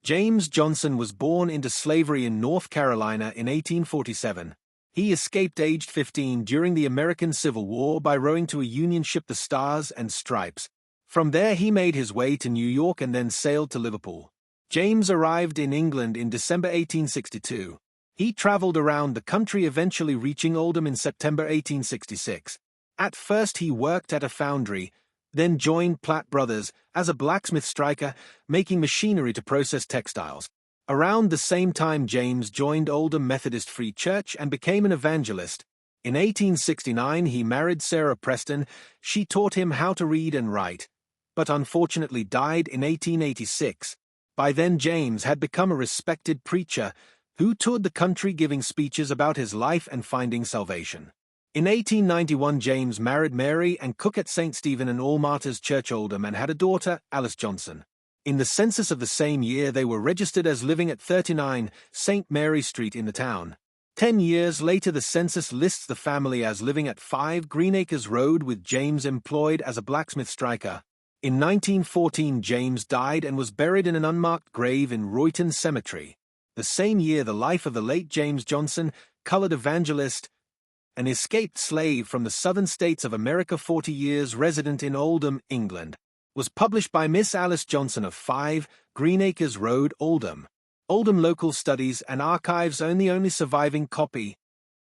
James Johnson was born into slavery in North Carolina in 1847. He escaped aged 15 during the American Civil War by rowing to a Union ship, the Stars and Stripes. From there he made his way to New York and then sailed to Liverpool. James arrived in England in December 1862. He traveled around the country, eventually reaching Oldham in September 1866. At first he worked at a foundry, then joined Platt Brothers as a blacksmith striker, making machinery to process textiles. Around the same time, James joined Oldham Methodist Free Church and became an evangelist. In 1869 he married Sarah Preston. She taught him how to read and write, but unfortunately died in 1886. By then James had become a respected preacher who toured the country giving speeches about his life and finding salvation. In 1891 James married Mary and Cook at St. Stephen and All Martyrs Church, Oldham, and had a daughter, Alice Johnson. In the census of the same year they were registered as living at 39 St. Mary Street in the town. 10 years later the census lists the family as living at 5 Greenacres Road, with James employed as a blacksmith striker. In 1914 James died and was buried in an unmarked grave in Royton Cemetery. The same year the life of the late James Johnson, colored evangelist, an escaped slave from the southern states of America, 40 years resident in Oldham, England, was published by Miss Alice Johnson of 5 Greenacres Road, Oldham. Oldham Local Studies and Archives own the only surviving copy